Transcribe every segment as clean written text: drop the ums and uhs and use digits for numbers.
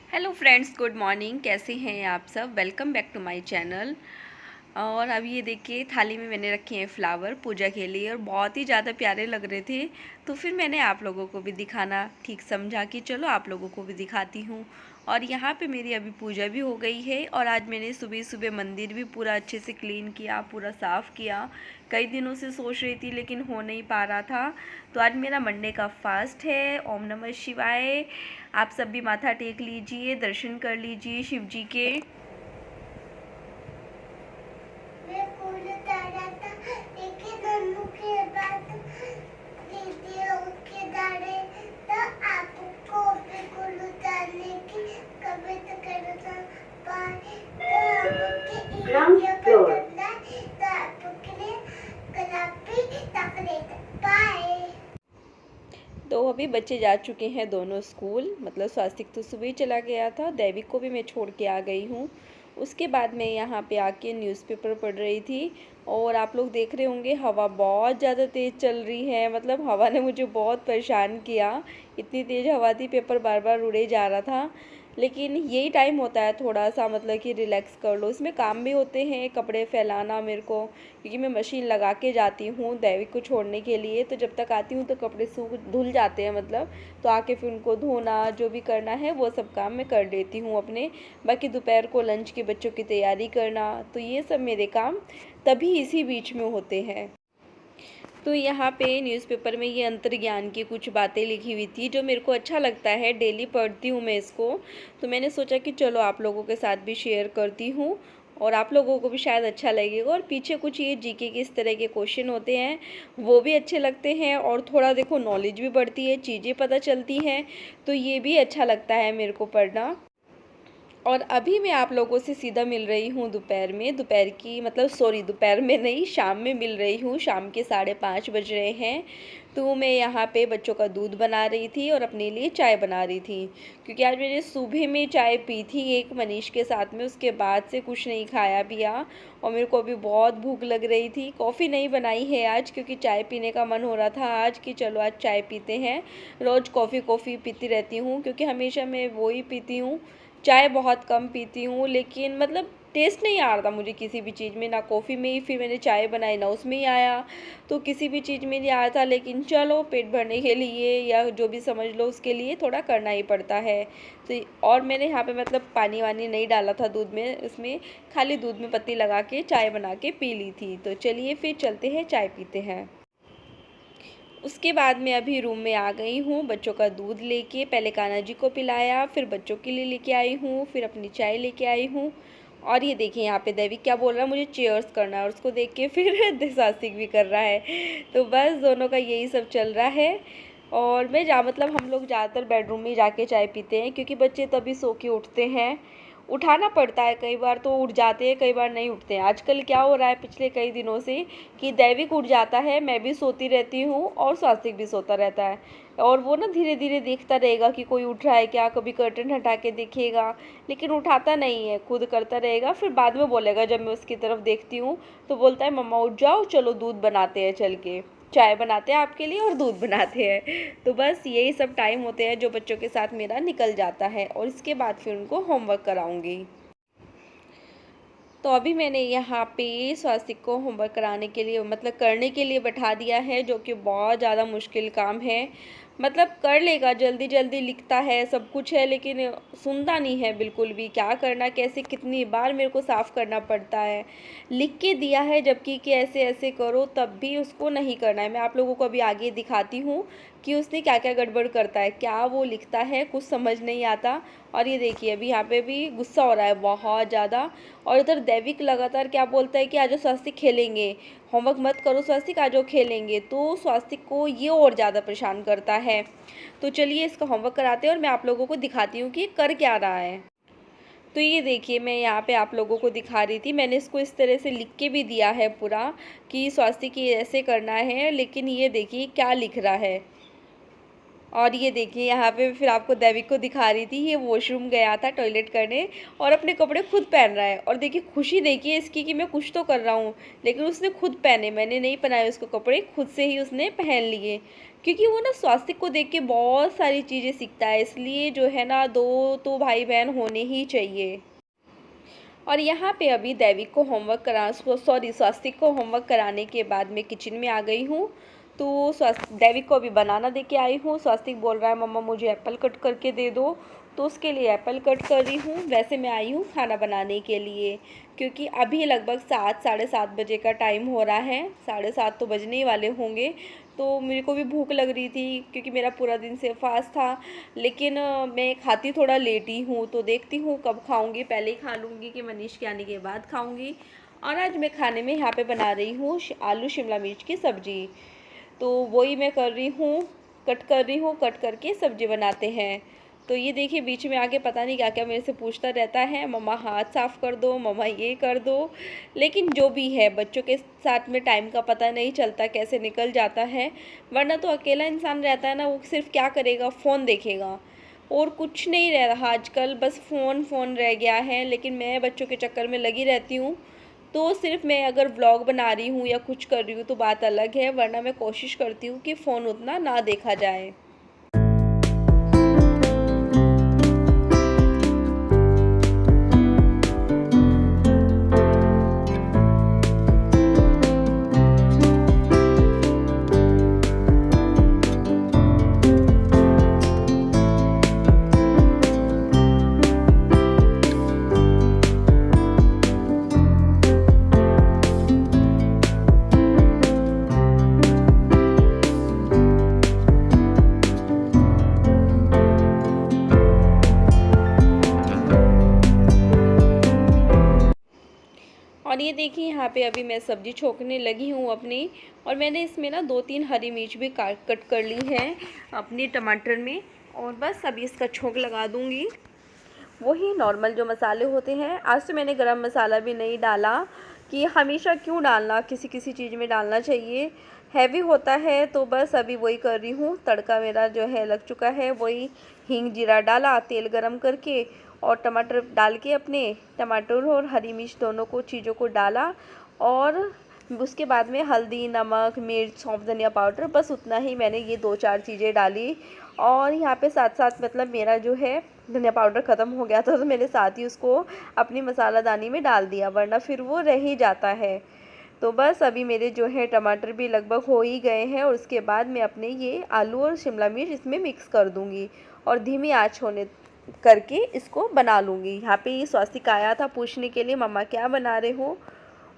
Hello friends, good morning. कैसे हैं आप सब? Welcome back to my channel. और अब ये देखिए, थाली में मैंने रखे हैं फ्लावर पूजा के लिए और बहुत ही ज़्यादा प्यारे लग रहे थे। तो फिर मैंने आप लोगों को भी दिखाना ठीक समझा कि चलो आप लोगों को भी दिखाती हूँ। और यहाँ पे मेरी अभी पूजा भी हो गई है और आज मैंने सुबह सुबह मंदिर भी पूरा अच्छे से क्लीन किया, पूरा साफ़ किया। कई दिनों से सोच रही थी लेकिन हो नहीं पा रहा था। तो आज मेरा मंडे का फास्ट है। ओम नमः शिवाय। आप सब भी माथा टेक लीजिए, दर्शन कर लीजिए शिव जी के। Ground floor. तो अभी बच्चे जा चुके हैं दोनों स्कूल, मतलब स्वास्तिक तो सुबह ही चला गया था, दैविक को भी मैं छोड़ के आ गई हूँ। उसके बाद मैं यहाँ पे आके न्यूज़पेपर पढ़ रही थी। और आप लोग देख रहे होंगे हवा बहुत ज़्यादा तेज़ चल रही है, मतलब हवा ने मुझे बहुत परेशान किया। इतनी तेज़ हवा थी, पेपर बार बार उड़े जा रहा था। लेकिन यही टाइम होता है थोड़ा सा, मतलब कि रिलैक्स कर लो। इसमें काम भी होते हैं, कपड़े फैलाना मेरे को, क्योंकि मैं मशीन लगा के जाती हूँ दैविक को छोड़ने के लिए। तो जब तक आती हूँ तो कपड़े सूख धुल जाते हैं, मतलब तो आके फिर उनको धोना, जो भी करना है वो सब काम मैं कर लेती हूँ अपने। बाकी दोपहर को लंच के बच्चों की तैयारी करना, तो ये सब मेरे काम तभी इसी बीच में होते हैं। तो यहाँ पे न्यूज़पेपर में ये अंतर्ज्ञान की कुछ बातें लिखी हुई थी जो मेरे को अच्छा लगता है, डेली पढ़ती हूँ मैं इसको। तो मैंने सोचा कि चलो आप लोगों के साथ भी शेयर करती हूँ और आप लोगों को भी शायद अच्छा लगेगा। और पीछे कुछ ये जीके के इस तरह के क्वेश्चन होते हैं, वो भी अच्छे लगते हैं और थोड़ा देखो नॉलेज भी बढ़ती है, चीज़ें पता चलती हैं। तो ये भी अच्छा लगता है मेरे को पढ़ना। और अभी मैं आप लोगों से सीधा मिल रही हूँ दोपहर में, दोपहर की मतलब सॉरी दोपहर में नहीं, शाम में मिल रही हूँ। शाम के 5:30 बज रहे हैं। तो मैं यहाँ पे बच्चों का दूध बना रही थी और अपने लिए चाय बना रही थी, क्योंकि आज मैंने सुबह में चाय पी थी एक मनीष के साथ में, उसके बाद से कुछ नहीं खाया पिया। और मेरे को अभी बहुत भूख लग रही थी। कॉफ़ी नहीं बनाई है आज, क्योंकि चाय पीने का मन हो रहा था आज कि चलो आज चाय पीते हैं। रोज़ कॉफ़ी पीती रहती हूँ, क्योंकि हमेशा मैं वो ही पीती हूँ। चाय बहुत कम पीती हूँ, लेकिन मतलब टेस्ट नहीं आ रहा था मुझे किसी भी चीज़ में, ना कॉफ़ी में ही फिर मैंने चाय बनाई ना उसमें ही आया। तो किसी भी चीज़ में नहीं आया था, लेकिन चलो पेट भरने के लिए या जो भी समझ लो उसके लिए थोड़ा करना ही पड़ता है। तो और मैंने यहाँ पे मतलब पानी वानी नहीं डाला था दूध में, इसमें खाली दूध में पत्ती लगा के चाय बना के पी ली थी। तो चलिए फिर चलते हैं, चाय पीते हैं। उसके बाद मैं अभी रूम में आ गई हूँ, बच्चों का दूध लेके पहले कान्हा जी को पिलाया, फिर बच्चों के लिए लेके आई हूँ, फिर अपनी चाय लेके आई हूँ। और ये देखिए यहाँ पे दैविक क्या बोल रहा है, मुझे चेयर्स करना है, और उसको देख के फिर सात्विक भी कर रहा है। तो बस दोनों का यही सब चल रहा है। और मैं मतलब हम लोग ज़्यादातर बेडरूम में जाके चाय पीते हैं, क्योंकि बच्चे तभी सो के उठते हैं। उठाना पड़ता है, कई बार तो उठ जाते हैं, कई बार नहीं उठते हैं। आजकल क्या हो रहा है पिछले कई दिनों से कि दैविक उठ जाता है, मैं भी सोती रहती हूँ और सात्विक भी सोता रहता है। और वो ना धीरे धीरे देखता रहेगा कि कोई उठ रहा है क्या, कभी कर्टन हटा के देखेगा, लेकिन उठाता नहीं है, खुद करता रहेगा। फिर बाद में बोलेगा जब मैं उसकी तरफ देखती हूँ, तो बोलता है मम्मा उठ जाओ, चलो दूध बनाते हैं, चल के चाय बनाते हैं आपके लिए और दूध बनाते हैं। तो बस यही सब टाइम होते हैं जो बच्चों के साथ मेरा निकल जाता है, और इसके बाद फिर उनको होमवर्क कराऊंगी। तो अभी मैंने यहाँ पे स्वास्तिक को होमवर्क कराने के लिए, मतलब करने के लिए बैठा दिया है, जो कि बहुत ज़्यादा मुश्किल काम है। मतलब कर लेगा, जल्दी जल्दी लिखता है, सब कुछ है, लेकिन सुनता नहीं है बिल्कुल भी। क्या करना, कैसे, कितनी बार मेरे को साफ़ करना पड़ता है। लिख के दिया है जबकि कि ऐसे ऐसे करो, तब भी उसको नहीं करना है। मैं आप लोगों को अभी आगे दिखाती हूँ कि उसने क्या क्या गड़बड़ करता है, क्या वो लिखता है, कुछ समझ नहीं आता। और ये देखिए अभी यहाँ पे भी गुस्सा हो रहा है बहुत ज़्यादा। और इधर दैविक लगातार क्या बोलता है कि आज स्वास्तिक खेलेंगे, होमवर्क मत करो स्वास्तिक, आज खेलेंगे। तो स्वास्तिक को ये और ज़्यादा परेशान करता है। तो चलिए इसका होमवर्क कराते हैं और मैं आप लोगों को दिखाती हूँ कि ये कर क्या रहा है। तो ये देखिए मैं यहाँ पे आप लोगों को दिखा रही थी, मैंने इसको इस तरह से लिख के भी दिया है पूरा कि स्वास्तिक ये ऐसे करना है, लेकिन ये देखिए क्या लिख रहा है। और ये देखिए यहाँ पे फिर आपको दैविक को दिखा रही थी, ये वॉशरूम गया था टॉयलेट करने और अपने कपड़े खुद पहन रहा है। और देखिए खुशी देखिए इसकी कि मैं कुछ तो कर रहा हूँ, लेकिन उसने खुद पहने, मैंने नहीं पहनाए उसको कपड़े, खुद से ही उसने पहन लिए। क्योंकि वो ना स्वास्थ्य को देख के बहुत सारी चीज़ें सीखता है, इसलिए जो है ना 2 तो भाई बहन होने ही चाहिए। और यहाँ पे अभी दैविक को होमवर्क करा सॉरी स्वास्तिक को होमवर्क कराने के बाद मैं किचन में आ गई हूँ। तो दैविक को अभी बनाना दे के आई हूँ। स्वास्तिक बोल रहा है मम्मा मुझे एप्पल कट करके दे दो, तो उसके लिए एप्पल कट कर रही हूँ। वैसे मैं आई हूँ खाना बनाने के लिए, क्योंकि अभी लगभग 7 साढ़े 7 बजे का टाइम हो रहा है, 7:30 तो बजने ही वाले होंगे। तो मेरे को भी भूख लग रही थी क्योंकि मेरा पूरा दिन से फास्ट था, लेकिन मैं खाती थोड़ा लेट ही हूँ, तो देखती हूँ कब खाऊंगी, पहले ही खा लूँगी कि मनीष के आने के बाद खाऊंगी। और आज मैं खाने में यहाँ पे बना रही हूँ आलू शिमला मिर्च की सब्ज़ी, तो वही मैं कर रही हूँ, कट कर रही हूँ, कट करके सब्ज़ी बनाते हैं। तो ये देखिए बीच में आके पता नहीं क्या क्या मेरे से पूछता रहता है, मम्मा हाथ साफ़ कर दो, मम्मा ये कर दो। लेकिन जो भी है बच्चों के साथ में टाइम का पता नहीं चलता कैसे निकल जाता है। वरना तो अकेला इंसान रहता है ना, वो सिर्फ क्या करेगा, फ़ोन देखेगा और कुछ नहीं रह रहा आजकल, बस फ़ोन फ़ोन रह गया है। लेकिन मैं बच्चों के चक्कर में लगी रहती हूँ। तो सिर्फ मैं अगर व्लॉग बना रही हूँ या कुछ कर रही हूँ तो बात अलग है, वरना मैं कोशिश करती हूँ कि फ़ोन उतना ना देखा जाए। और ये देखिए यहाँ पे अभी मैं सब्ज़ी छोंकने लगी हूँ अपनी, और मैंने इसमें ना 2-3 हरी मिर्च भी कट कर ली है अपने टमाटर में, और बस अभी इसका छोंक लगा दूँगी। वही नॉर्मल जो मसाले होते हैं। आज तो मैंने गरम मसाला भी नहीं डाला, कि हमेशा क्यों डालना, किसी किसी चीज़ में डालना चाहिए, हैवी होता है। तो बस अभी वही कर रही हूँ, तड़का मेरा जो है लग चुका है। वही हींग जीरा डाला तेल गरम करके, और टमाटर डाल के अपने टमाटर और हरी मिर्च दोनों को चीज़ों को डाला, और उसके बाद में हल्दी नमक मिर्च सौंफ धनिया पाउडर, बस उतना ही मैंने ये 2-4 चीज़ें डाली। और यहाँ पे साथ साथ मतलब मेरा जो है धनिया पाउडर ख़त्म हो गया था, तो मैंने साथ ही उसको अपनी मसालादानी में डाल दिया, वरना फिर वो रह ही जाता है। तो बस अभी मेरे जो है टमाटर भी लगभग हो ही गए हैं, और उसके बाद मैं अपने ये आलू और शिमला मिर्च इसमें मिक्स कर दूँगी, और धीमी आँच होने करके इसको बना लूँगी। यहाँ पे ये स्वास्तिक आया था पूछने के लिए मम्मा क्या बना रहे हो।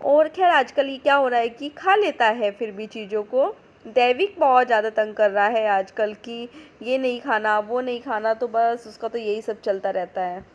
और खैर आजकल ये क्या हो रहा है कि खा लेता है फिर भी चीज़ों को। दैविक बहुत ज़्यादा तंग कर रहा है आजकल कि ये नहीं खाना वो नहीं खाना, तो बस उसका तो यही सब चलता रहता है।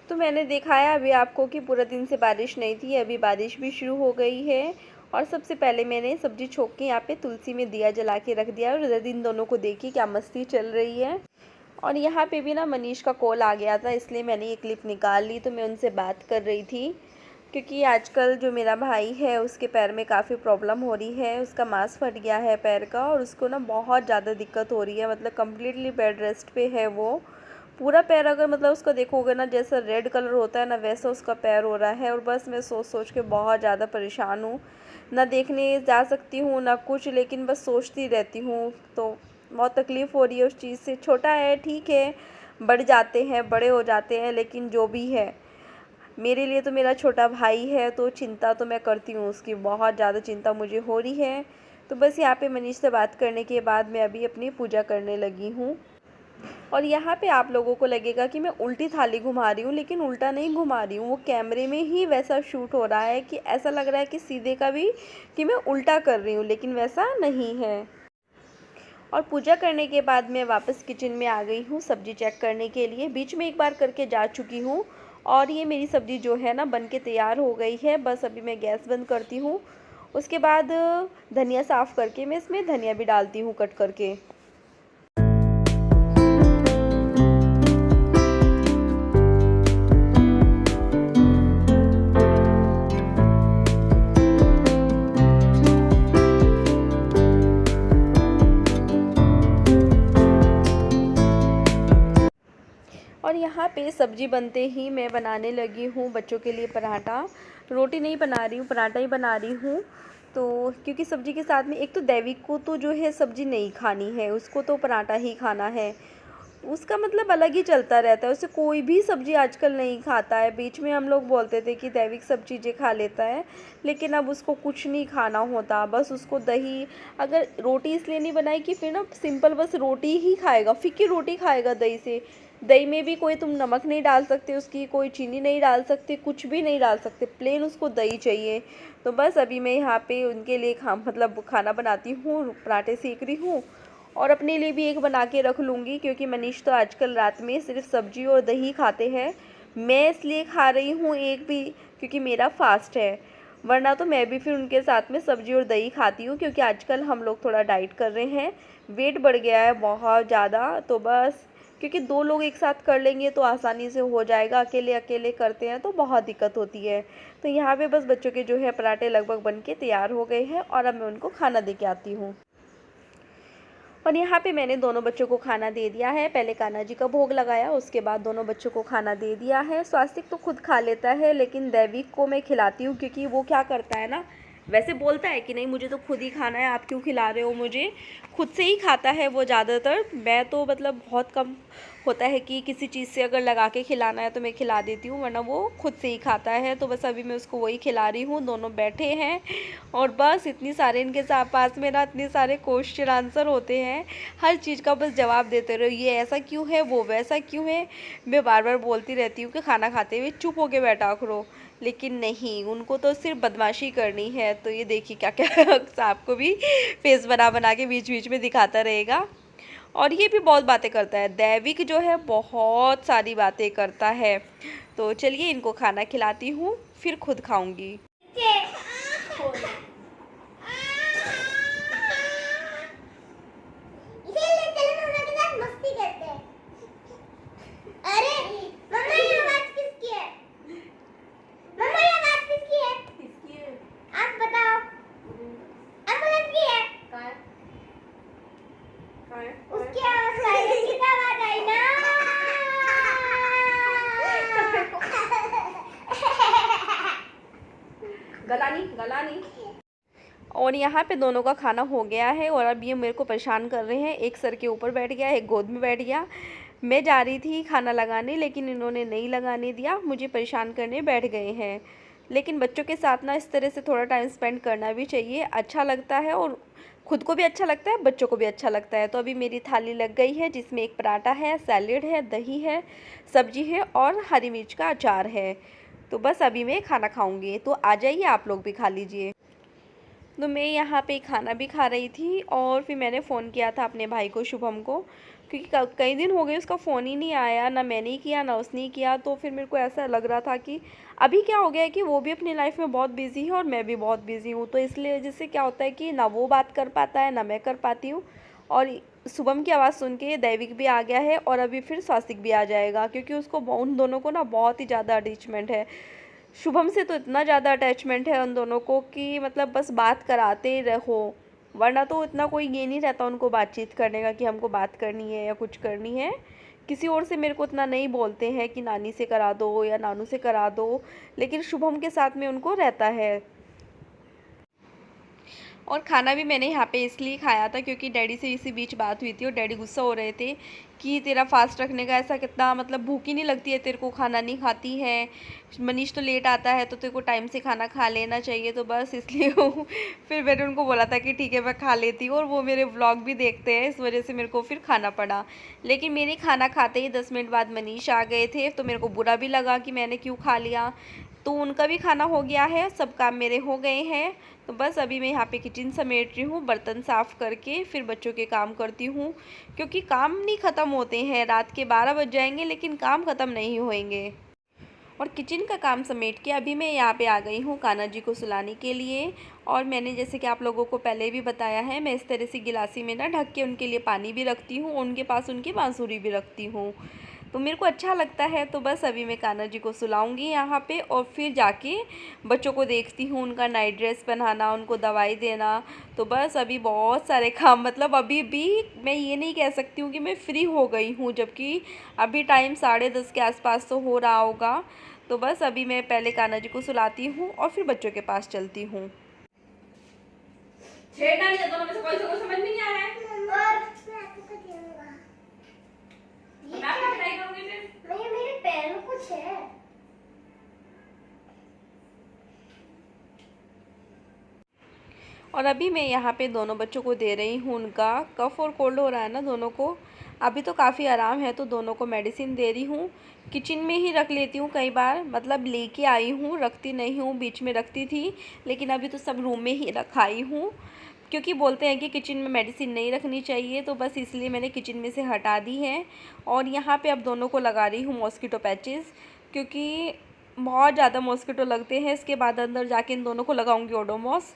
तो मैंने दिखाया अभी आपको कि पूरा दिन से बारिश नहीं थी, अभी बारिश भी शुरू हो गई है। और सबसे पहले मैंने सब्ज़ी छोंक के यहाँ पे तुलसी में दिया जला के रख दिया, और इधर इन दोनों को देखिए क्या मस्ती चल रही है। और यहाँ पे भी ना मनीष का कॉल आ गया था, इसलिए मैंने ये क्लिप निकाल ली। तो मैं उनसे बात कर रही थी, क्योंकि आजकल जो मेरा भाई है उसके पैर में काफ़ी प्रॉब्लम हो रही है, उसका मांस फट गया है पैर का, और उसको ना बहुत ज़्यादा दिक्कत हो रही है, मतलब कम्प्लीटली बेड रेस्ट पे है वो। पूरा पैर अगर मतलब उसका देखोगे ना, जैसा रेड कलर होता है ना वैसा उसका पैर हो रहा है। और बस मैं सोच सोच के बहुत ज़्यादा परेशान हूँ, ना देखने जा सकती हूँ ना कुछ, लेकिन बस सोचती रहती हूँ। तो बहुत तकलीफ़ हो रही है उस चीज़ से। छोटा है ठीक है, बढ़ जाते हैं बड़े हो जाते हैं, लेकिन जो भी है मेरे लिए तो मेरा छोटा भाई है, तो चिंता तो मैं करती हूँ उसकी, बहुत ज़्यादा चिंता मुझे हो रही है। तो बस यहाँ पे मनीष से बात करने के बाद मैं अभी अपनी पूजा करने लगी हूँ। और यहाँ पे आप लोगों को लगेगा कि मैं उल्टी थाली घुमा रही हूँ, लेकिन उल्टा नहीं घुमा रही हूँ, वो कैमरे में ही वैसा शूट हो रहा है कि ऐसा लग रहा है कि सीधे का भी कि मैं उल्टा कर रही हूँ, लेकिन वैसा नहीं है। और पूजा करने के बाद मैं वापस किचन में आ गई हूँ सब्ज़ी चेक करने के लिए। बीच में एक बार करके जा चुकी हूँ, और ये मेरी सब्ज़ी जो है ना बन के तैयार हो गई है। बस अभी मैं गैस बंद करती हूँ, उसके बाद धनिया साफ़ करके मैं इसमें धनिया भी डालती हूँ कट करके। यहाँ पे सब्ज़ी बनते ही मैं बनाने लगी हूँ बच्चों के लिए पराठा। रोटी नहीं बना रही हूँ, पराठा ही बना रही हूँ। तो क्योंकि सब्ज़ी के साथ में एक तो दैविक को तो जो है सब्ज़ी नहीं खानी है, उसको तो पराठा ही खाना है। उसका मतलब अलग ही चलता रहता है, उसे कोई भी सब्ज़ी आजकल नहीं खाता है। बीच में हम लोग बोलते थे कि दैविक सब चीज़ें खा लेता है, लेकिन अब उसको कुछ नहीं खाना होता, बस उसको दही। अगर रोटी इसलिए नहीं बनाई कि फिर ना सिंपल बस रोटी ही खाएगा, फीकी रोटी खाएगा दही से। दही में भी कोई तुम नमक नहीं डाल सकते, उसकी कोई चीनी नहीं डाल सकते, कुछ भी नहीं डाल सकते, प्लेन उसको दही चाहिए। तो बस अभी मैं यहाँ पे उनके लिए मतलब खाना बनाती हूँ, पराठे सेक रही हूँ और अपने लिए भी एक बना के रख लूँगी, क्योंकि मनीष तो आजकल रात में सिर्फ सब्जी और दही खाते हैं। मैं इसलिए खा रही हूँ एक भी, क्योंकि मेरा फास्ट है, वरना तो मैं भी फिर उनके साथ में सब्जी और दही खाती हूँ। क्योंकि आजकल हम लोग थोड़ा डाइट कर रहे हैं, वेट बढ़ गया है बहुत ज़्यादा। तो बस क्योंकि 2 लोग एक साथ कर लेंगे तो आसानी से हो जाएगा, अकेले अकेले करते हैं तो बहुत दिक्कत होती है। तो यहाँ पे बस बच्चों के जो है पराठे लगभग बन के तैयार हो गए हैं और अब मैं उनको खाना दे के आती हूँ। और यहाँ पे मैंने दोनों बच्चों को खाना दे दिया है। पहले कान्हा जी का भोग लगाया, उसके बाद दोनों बच्चों को खाना दे दिया है। स्वास्तिक तो खुद खा लेता है, लेकिन दैविक को मैं खिलाती हूँ, क्योंकि वो क्या करता है ना, वैसे बोलता है कि नहीं मुझे तो खुद ही खाना है, आप क्यों खिला रहे हो मुझे। खुद से ही खाता है वो ज़्यादातर। मैं तो मतलब बहुत कम होता है कि किसी चीज़ से अगर लगा के खिलाना है तो मैं खिला देती हूँ, वरना वो खुद से ही खाता है। तो बस अभी मैं उसको वही खिला रही हूँ। दोनों बैठे हैं और बस इतनी सारे इनके साथ पास में ना इतने सारे क्वेश्चन आंसर होते हैं, हर चीज़ का बस जवाब देते रहो, ये ऐसा क्यों है, वो वैसा क्यों है। मैं बार बार बोलती रहती हूँ कि खाना खाते हुए चुप होके बैठा करो, लेकिन नहीं, उनको तो सिर्फ बदमाशी करनी है। तो ये देखिए क्या क्या आपको भी फेस बना बना के बीच बीच में दिखाता रहेगा। और ये भी बहुत बातें करता है, दैविक जो है बहुत सारी बातें करता है। तो चलिए इनको खाना खिलाती हूँ, फिर खुद खाऊंगी। गलानी। और यहाँ पे दोनों का खाना हो गया है और अब ये मेरे को परेशान कर रहे हैं। एक सर के ऊपर बैठ गया, एक गोद में बैठ गया। मैं जा रही थी खाना लगाने, लेकिन इन्होंने नहीं लगाने दिया, मुझे परेशान करने बैठ गए हैं। लेकिन बच्चों के साथ ना इस तरह से थोड़ा टाइम स्पेंड करना भी चाहिए, अच्छा लगता है और खुद को भी अच्छा लगता है, बच्चों को भी अच्छा लगता है। तो अभी मेरी थाली लग गई है, जिसमें एक पराठा है, सैलेड है, दही है, सब्जी है और हरी मिर्च का अचार है। तो बस अभी मैं खाना खाऊंगी, तो आ जाइए आप लोग भी खा लीजिए। तो मैं यहाँ पे खाना भी खा रही थी और फिर मैंने फ़ोन किया था अपने भाई को, शुभम को, क्योंकि कई दिन हो गए उसका फ़ोन ही नहीं आया, ना मैंने ही किया ना उसने किया। तो फिर मेरे को ऐसा लग रहा था कि अभी क्या हो गया है कि वो भी अपनी लाइफ में बहुत बिज़ी है और मैं भी बहुत बिज़ी हूँ। तो इसलिए वजह से क्या होता है कि ना वो बात कर पाता है ना मैं कर पाती हूँ। और शुभम की आवाज़ सुन के दैविक भी आ गया है और अभी फिर स्वास्तिक भी आ जाएगा, क्योंकि उसको उन दोनों को ना बहुत ही ज़्यादा अटैचमेंट है। शुभम से तो इतना ज़्यादा अटैचमेंट है उन दोनों को कि मतलब बस बात कराते रहो, वरना तो इतना कोई ये नहीं रहता उनको बातचीत करने का कि हमको बात करनी है या कुछ करनी है। किसी और से मेरे को इतना नहीं बोलते हैं कि नानी से करा दो या नानू से करा दो, लेकिन शुभम के साथ में उनको रहता है। और खाना भी मैंने यहाँ पे इसलिए खाया था क्योंकि डैडी से इसी बीच बात हुई थी और डैडी गुस्सा हो रहे थे कि तेरा फास्ट रखने का ऐसा कितना मतलब भूख ही नहीं लगती है तेरे को, खाना नहीं खाती है, मनीष तो लेट आता है तो तेरे को टाइम से खाना खा लेना चाहिए। तो बस इसलिए फिर मैंने उनको बोला था कि ठीक है मैं खा लेती हूँ, और वो मेरे व्लॉग भी देखते हैं, इस वजह से मेरे को फिर खाना पड़ा। लेकिन मेरे खाना खाते ही 10 मिनट बाद मनीष आ गए थे, तो मेरे को बुरा भी लगा कि मैंने क्यों खा लिया। तो उनका भी खाना हो गया है, सब काम मेरे हो गए हैं। तो बस अभी मैं यहाँ पे किचन समेट रही हूँ, बर्तन साफ़ करके फिर बच्चों के काम करती हूँ, क्योंकि काम नहीं ख़त्म होते हैं। रात के 12 बज जाएंगे लेकिन काम ख़त्म नहीं होएंगे। और किचन का काम समेट के अभी मैं यहाँ पे आ गई हूँ कान्हा जी को सुलाने के लिए। और मैंने जैसे कि आप लोगों को पहले भी बताया है, मैं इस तरह से गिलासी में ना ढक के उनके लिए पानी भी रखती हूँ, उनके पास उनकी बांसुरी भी रखती हूँ। तो मेरे को अच्छा लगता है। तो बस अभी मैं कान्हा जी को सुलाऊंगी यहाँ पे और फिर जाके बच्चों को देखती हूँ, उनका नाइट ड्रेस पहनाना, उनको दवाई देना। तो बस अभी बहुत सारे काम, मतलब अभी भी मैं ये नहीं कह सकती हूँ कि मैं फ्री हो गई हूँ, जबकि अभी टाइम 10:30 के आसपास तो हो रहा होगा। तो बस अभी मैं पहले कान्हा जी को सुलाती हूँ और फिर बच्चों के पास चलती हूँ। छेड़ना नहीं है, दोनों में से कोई से कोई समझ में नहीं आ रहा है। मैं आपको दूंगा। मैं आपकी पिटाई करूंगी फिर। नहीं, मेरे पैर में कुछ है। और अभी मैं यहाँ पे दोनों बच्चों को दे रही हूँ, उनका कफ और कोल्ड हो रहा है ना दोनों को। अभी तो काफ़ी आराम है, तो दोनों को मेडिसिन दे रही हूँ। किचन में ही रख लेती हूँ कई बार, मतलब लेके आई हूँ, रखती नहीं हूँ, बीच में रखती थी, लेकिन अभी तो सब रूम में ही रखाई हूँ, क्योंकि बोलते हैं कि किचन में मेडिसिन नहीं रखनी चाहिए। तो बस इसलिए मैंने किचन में से हटा दी है। और यहाँ पे अब दोनों को लगा रही हूँ मॉस्किटो पैचेस, क्योंकि बहुत ज़्यादा मॉस्किटो लगते हैं। इसके बाद अंदर जाके इन दोनों को लगाऊंगी ओडोमॉस।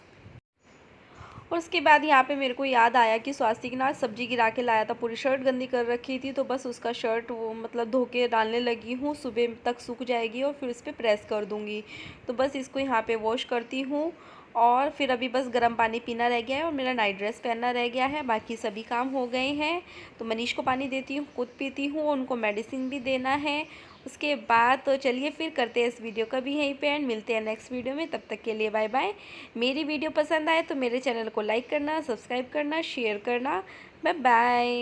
और उसके बाद यहाँ पे मेरे को याद आया कि स्वास्तिक ना सब्जी गिरा के लाया था, पूरी शर्ट गंदी कर रखी थी। तो बस उसका शर्ट वो मतलब धो के डालने लगी हूँ, सुबह तक सूख जाएगी और फिर उस पर प्रेस कर दूँगी। तो बस इसको यहाँ पे वॉश करती हूँ और फिर अभी बस गर्म पानी पीना रह गया है और मेरा नाइट ड्रेस पहनना रह गया है, बाकी सभी काम हो गए हैं। तो मनीष को पानी देती हूँ, खुद पीती हूँ, उनको मेडिसिन भी देना है। उसके बाद तो चलिए फिर करते हैं इस वीडियो का भी यहीं पे एंड, मिलते हैं नेक्स्ट वीडियो में। तब तक के लिए बाय बाय। मेरी वीडियो पसंद आए तो मेरे चैनल को लाइक करना, सब्सक्राइब करना, शेयर करना। Bye bye.